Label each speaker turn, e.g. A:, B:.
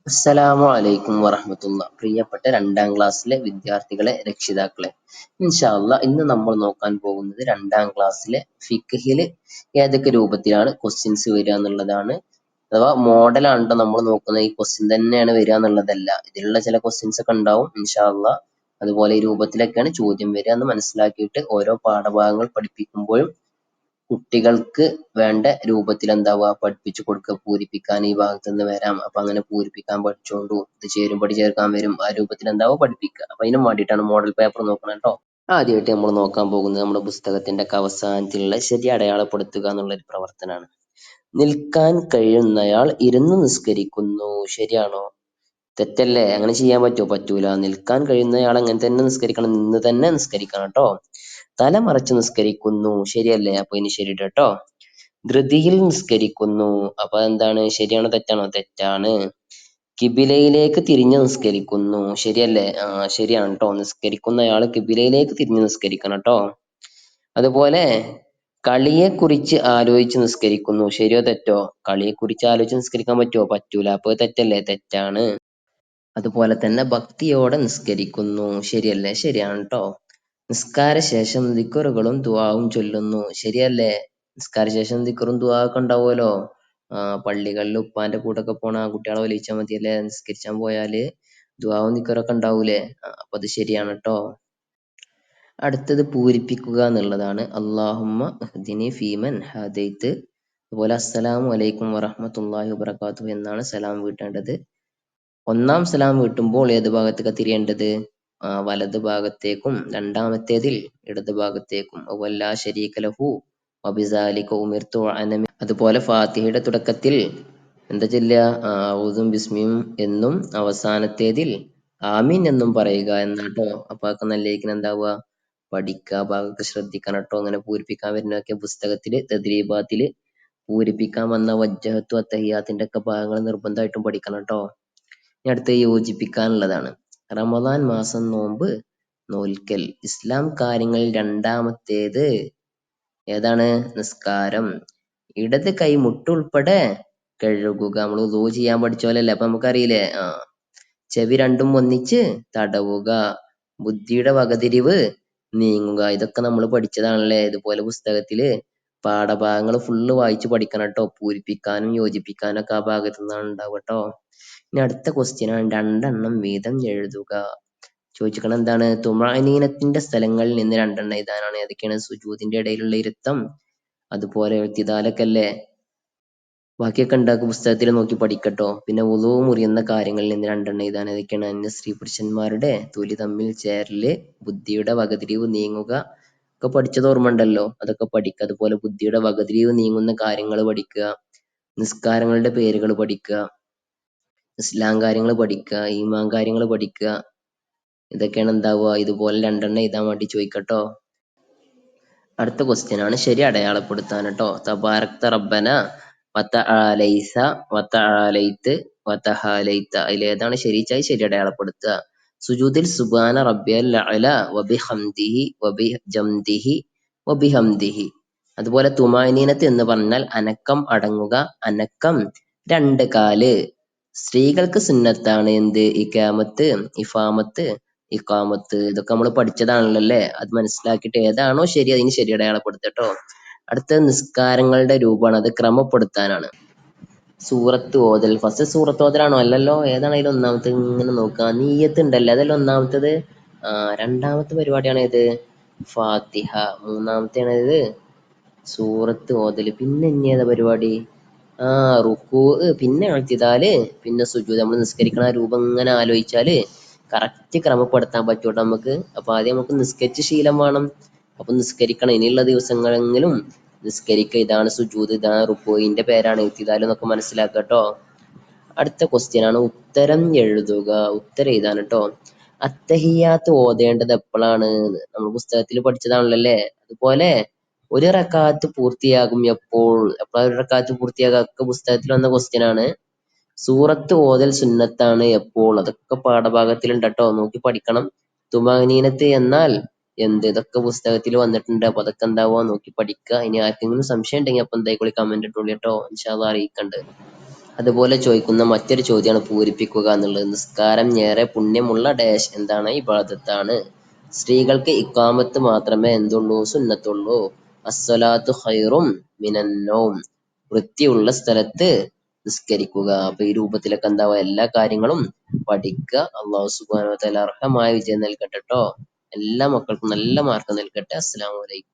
A: അസ്സലാമു അലൈക്കും വറഹ്മത്തുള്ള. പ്രിയപ്പെട്ട രണ്ടാം ക്ലാസ്സിലെ വിദ്യാർത്ഥികളെ, രക്ഷിതാക്കളെ, ഇൻഷാ അള്ളാ ഇന്ന് നമ്മൾ നോക്കാൻ പോകുന്നത് രണ്ടാം ക്ലാസ്സിലെ ഫിഖ്ഹില് ഏതൊക്കെ രൂപത്തിലാണ് ക്വസ്റ്റ്യൻസ് വരിക എന്നുള്ളതാണ്. അഥവാ മോഡലാണ് ട്ടോ നമ്മൾ നോക്കുന്നത്. ഈ ക്വസ്റ്റ്യൻ തന്നെയാണ് വരിക എന്നുള്ളതല്ല. ഇതിലുള്ള ചില ക്വസ്റ്റ്യൻസ് ഒക്കെ ഉണ്ടാവും ഇൻഷാ അള്ളാ. അതുപോലെ ഈ രൂപത്തിലൊക്കെയാണ് ചോദ്യം വരിക എന്ന് മനസ്സിലാക്കിയിട്ട് ഓരോ പാഠഭാഗങ്ങൾ പഠിപ്പിക്കുമ്പോഴും കുട്ടികൾക്ക് വേണ്ട രൂപത്തിൽ എന്താവുക പഠിപ്പിച്ചു കൊടുക്കുക. പൂരിപ്പിക്കാൻ ഈ ഭാഗത്ത് നിന്ന് വരാം, അപ്പൊ അങ്ങനെ പൂരിപ്പിക്കാൻ പഠിച്ചോണ്ടു, ഇത് ചേരുംപടി ചേർക്കാൻ വരും, ആ രൂപത്തിൽ എന്താവുക പഠിപ്പിക്കുക. അപ്പൊ അതിനും വേണ്ടിയിട്ടാണ് മോഡൽ പേപ്പർ നോക്കണം കേട്ടോ. ആദ്യമായിട്ട് നമ്മൾ നോക്കാൻ പോകുന്നത് നമ്മുടെ പുസ്തകത്തിന്റെ ഒക്കെ അവസാനത്തിലുള്ള ശരി അടയാളപ്പെടുത്തുക എന്നുള്ള ഒരു പ്രവർത്തനമാണ്. നിൽക്കാൻ കഴിയുന്നയാൾ ഇരുന്ന് നിസ്കരിക്കുന്നു. ശരിയാണോ? തെറ്റല്ലേ? അങ്ങനെ ചെയ്യാൻ പറ്റുമോ? പറ്റൂല. നിൽക്കാൻ കഴിയുന്നയാൾ അങ്ങനെ തന്നെ നിസ്കരിക്കണം, നിന്ന് തന്നെ നിസ്കരിക്കണം കേട്ടോ. തല മറച്ച് നിസ്കരിക്കുന്നു. ശരിയല്ലേ? അപ്പൊ ഇനി ശരി കേട്ടോ. ധൃതിയിൽ നിസ്കരിക്കുന്നു. അപ്പൊ എന്താണ്? ശരിയാണോ തെറ്റാണോ? തെറ്റാണ്. കിബിലയിലേക്ക് തിരിഞ്ഞു നിസ്കരിക്കുന്നു. ശരിയല്ലേ? ശരിയാണ് കേട്ടോ. നിസ്കരിക്കുന്നയാള് കിബിലയിലേക്ക് തിരിഞ്ഞു നിസ്കരിക്കണം കേട്ടോ. അതുപോലെ കളിയെ കുറിച്ച് ആലോചിച്ച് നിസ്കരിക്കുന്നു. ശരിയോ തെറ്റോ? കളിയെ കുറിച്ച് ആലോചിച്ച് നിസ്കരിക്കാൻ പറ്റുമോ? പറ്റൂല. അപ്പൊ തെറ്റല്ലേ? തെറ്റാണ്. അതുപോലെ തന്നെ ഭക്തിയോടെ നിസ്കരിക്കുന്നു. ശരിയല്ലേ? ശരിയാണ് ട്ടോ. നിസ്കാര ശേഷം ദിക്റുകളും ദുആവും ചൊല്ലുന്നു. ശരിയല്ലേ? നിസ്കാര ശേഷം ദിക്റും ദുആ ഒക്കെ ഉണ്ടാവുമല്ലോ. പള്ളികളിൽ ഉപ്പാന്റെ കൂടൊക്കെ പോണ ആൺകുട്ടികളെ വലിച്ചാൽ മതിയല്ലേ? നിസ്കരിച്ചാൻ പോയാല് ദുആവും ദിക്റൊക്കെ ഉണ്ടാവൂലേ? അപ്പൊ അത് ശരിയാണ് ട്ടോ. അടുത്തത് പൂരിപ്പിക്കുക എന്നുള്ളതാണ്. അല്ലാഹുമ്മ ഇഹ്ദിനി ഫീമൻ ഹദൈത്ത്. അതുപോലെ അസ്സലാമു അലൈക്കും വറഹ്മത്തുള്ളാഹി വബറകാതുഹു എന്നാണ് സലാം വീട്ടേണ്ടത്. ഒന്നാം സലാം വീട്ടുമ്പോൾ ഏത് ഭാഗത്തേക്കാ തിരിയേണ്ടത്? വലത് ഭാഗത്തേക്കും, രണ്ടാമത്തേതിൽ ഇടത് ഭാഗത്തേക്കും. വല്ലാ ശരീക ലഹു വബിസാലിക ഉമിർതു അതുപോലെ ഫാത്തിഹയുടെ തുടക്കത്തിൽ എന്താ ചൊല്ലുക? ഔദും ബിസ്മിയും എന്നും അവസാനത്തേതിൽ ആമീൻ എന്നും പറയുക എന്നാട്ടോ. അപ്പൊ അതൊക്കെ നല്ലതായിരിക്കും. എന്താവുക? പഠിക്കുക. ഭാഗമൊക്കെ ശ്രദ്ധിക്കണം കേട്ടോ. അങ്ങനെ പൂരിപ്പിക്കാൻ വരുന്നതൊക്കെ പുസ്തകത്തില് തദ്രീബാത്തില് പൂരിപ്പിക്കാൻ വന്ന വജ്ജഹത്തു അത്തഹിയാത്തിന്റെ ഒക്കെ ഭാഗങ്ങൾ നിർബന്ധമായിട്ടും പഠിക്കണം കേട്ടോ. ഇനി അടുത്ത യോജിപ്പിക്കാനുള്ളതാണ്. റമദാൻ മാസം നോമ്പ് നോൽക്കൽ. ഇസ്ലാം കാര്യങ്ങളിൽ രണ്ടാമത്തേത് ഏതാണ്? നിസ്കാരം. ഇടത് കൈ മുട്ടുൾപ്പെടെ കഴുകുക. നമ്മൾ വുളൂ ചെയ്യാൻ പഠിച്ച പോലെയല്ലേ? അപ്പൊ നമുക്കറിയില്ലേ? ചെവി രണ്ടും ഒന്നിച്ച് തടവുക. ബുദ്ധിയുടെ വകതിരിവ് നീങ്ങുക. ഇതൊക്കെ നമ്മൾ പഠിച്ചതാണല്ലേ? ഇതുപോലെ പുസ്തകത്തില് പാഠഭാഗങ്ങൾ ഫുള്ള് വായിച്ച് പഠിക്കണം കേട്ടോ. പൂരിപ്പിക്കാനും യോജിപ്പിക്കാനും ഒക്കെ ആ ഭാഗത്തു നിന്നാണ് ഉണ്ടാവുക കേട്ടോ. ഇനി അടുത്ത ക്വസ്റ്റ്യൻ ആണ്. രണ്ടെണ്ണം വീതം എഴുതുക. ചോദിച്ചിരിക്കണം എന്താണ്? തുമഅനീനത്തിന്റെ സ്ഥലങ്ങളിൽ നിന്ന് രണ്ടെണ്ണം എഴുതാനാണ്. ഏതൊക്കെയാണ്? സുജൂദിന്റെ ഇടയിലുള്ള ഇരുത്തം, അതുപോലെ എഴുത്തിദാലൊക്കെ അല്ലേ? ബാക്കിയൊക്കെ ഉണ്ടാക്കും പുസ്തകത്തിൽ നോക്കി പഠിക്കട്ടോ. പിന്നെ വുളൂ മുറിയുന്ന കാര്യങ്ങളിൽ നിന്ന് രണ്ടെണ്ണം എഴുതാൻ. ഏതൊക്കെയാണ്? അന്യ സ്ത്രീ പുരുഷന്മാരുടെ തൊലി തമ്മിൽ ചേരല്, ബുദ്ധിയുടെ വകതിരിവ് നീങ്ങുക ഒക്കെ പഠിച്ചത് ഓർമ്മ ഉണ്ടല്ലോ. അതൊക്കെ പഠിക്കുക. അതുപോലെ ബുദ്ധിയുടെ വകതിരിവ് നീങ്ങുന്ന കാര്യങ്ങൾ പഠിക്കുക, നിസ്കാരങ്ങളുടെ പേരുകൾ പഠിക്കുക, ഇസ്ലാം കാര്യങ്ങൾ പഠിക്കുക, ഈമാൻ കാര്യങ്ങൾ പഠിക്കുക. ഇതൊക്കെയാണ് എന്താവുക? ഇതുപോലെ രണ്ടെണ്ണം എഴുതാൻ വേണ്ടി ചോദിക്കട്ടോ. അടുത്ത ക്വസ്റ്റ്യൻ ആണ് ശരി അടയാളപ്പെടുത്താൻ കേട്ടോ. തബാറക്ത റബ്ബന വതആലൈസ വതആലൈത്ത് വതഹാലൈത്ത. അതിലേതാണ് ശരിച്ചായി ശരി അടയാളപ്പെടുത്തുക. സുജൂദിൽ സുബ്ഹാന റബ്ബിയൽ അഅല വബിഹംദിഹി വബിജംദിഹി വബിഹംദിഹി. അതുപോലെ തുമാനീനത്ത് എന്ന് പറഞ്ഞാൽ അനക്കം, അടങ്ങുക. അനക്കം രണ്ട് കാല്. സ്ത്രീകൾക്ക് സുന്നത്താണ് എന്ത്? ഇഖാമത്ത്, ഇഫാമത്ത്, ഇഖാമത്ത്. ഇതൊക്കെ നമ്മൾ പഠിച്ചതാണല്ലോ അല്ലേ? അത് മനസ്സിലാക്കിയിട്ട് ഏതാണോ ശരി അതിന് ശരി അടയാളപ്പെടുത്തട്ടോ. അടുത്ത നിസ്കാരങ്ങളുടെ രൂപമാണ്. അത് ക്രമപ്പെടുത്താനാണ്. സൂറത്ത് ഓതൽ. ഫസ്റ്റ് സൂറത്ത് ഓതലാണോ? അല്ലല്ലോ. ഏതാണ് അതിൽ ഒന്നാമത്തെ? ഇങ്ങനെ നോക്കുക. നീയത്ത് ഉണ്ടല്ലേ? അതല്ല ഒന്നാമത്തത്. രണ്ടാമത്തെ പരിപാടിയാണ് ഏത്? ഫാത്തിഹ. മൂന്നാമത്തെയാണ് ഇത് സൂറത്ത് ഓതല്. പിന്നെ ഇനി ഏതാ പരിപാടി? റുക്കൂ, പിന്നെ ഇഅ്തിദാല്, പിന്നെ സുജൂദ്. നമ്മൾ നിസ്കരിക്കണ ആ രൂപം ഇങ്ങനെ ആലോചിച്ചാല് കറക്റ്റ് ക്രമപ്പെടുത്താൻ പറ്റൂട്ടോ നമുക്ക്. അപ്പൊ ആദ്യം നമുക്ക് നിസ്കരിച്ച് ശീലം വേണം. അപ്പൊ നിസ്കരിക്കണം. ഇനിയുള്ള ദിവസങ്ങളെങ്കിലും നിസ്കരിക്കുക. ഇതാണ് സുജൂദ്, ഇതാണ് റുക്കൂഇന്റെ പേരാണ് ഇഅ്തിദാൽ എന്നൊക്കെ മനസ്സിലാക്കുക കേട്ടോ. അടുത്ത ക്വസ്റ്റ്യൻ ആണ് ഉത്തരം എഴുതുക. ഉത്തരം എഴുതാൻ കേട്ടോ. അത്തഹിയാത്ത് ഓതേണ്ടത് എപ്പോഴാണ്? നമ്മൾ പുസ്തകത്തിൽ പഠിച്ചതാണല്ലോ അല്ലേ? അതുപോലെ ഒരു റക്അത്ത് പൂർത്തിയാകും എപ്പോൾ? എപ്പോഴാ ഒരു റക്അത്ത് പൂർത്തിയാകുക? ഒക്കെ പുസ്തകത്തിൽ വന്ന ക്വസ്റ്റ്യൻ ആണ്. സൂറത്ത് ഓതൽ സുന്നത്താണ് എപ്പോൾ? അതൊക്കെ പാഠഭാഗത്തിലുണ്ട് കേട്ടോ. നോക്കി പഠിക്കണം. തുമാനീനത്ത് എന്നാൽ എന്ത്? ഇതൊക്കെ പുസ്തകത്തിൽ വന്നിട്ടുണ്ട്. അപ്പൊ അതൊക്കെ എന്താവുക നോക്കി പഠിക്കുക. ഇനി ആർക്കെങ്കിലും സംശയം ഉണ്ടെങ്കിൽ അപ്പൊ എന്തായിക്കോളി കമന്റ് ഇട്ടോളി കേട്ടോ. ഇൻഷാ അള്ളാ അറിയിക്കണ്ട്. അതുപോലെ ചോദിക്കുന്ന മറ്റൊരു ചോദ്യമാണ് പൂരിപ്പിക്കുക എന്നുള്ളത്. നിസ്കാരം ഏറെ പുണ്യമുള്ള ഡാഷ് എന്താണ്? ഇബാദത്താണ്. സ്ത്രീകൾക്ക് ഇഖാമത്ത് മാത്രമേ എന്തുള്ളൂ? സുന്നത്തുള്ളൂ. അസ്സലാത്തു ഖൈറും മിനന്നൗം. വൃത്തിയുള്ള സ്ഥലത്ത് നിസ്കരിക്കുക. അപ്പൊ ഈ രൂപത്തിലൊക്കെ എന്താവുക, എല്ലാ കാര്യങ്ങളും പഠിക്കുക. അള്ളാഹു സുബ്ഹാനഹു വ തആല അർഹമായ വിജയം നൽകട്ടെ ട്ടോ. എല്ലാ മക്കൾക്കും നല്ല മാർക്ക് നൽകട്ടെ. അസ്സലാമു അലൈക്കും.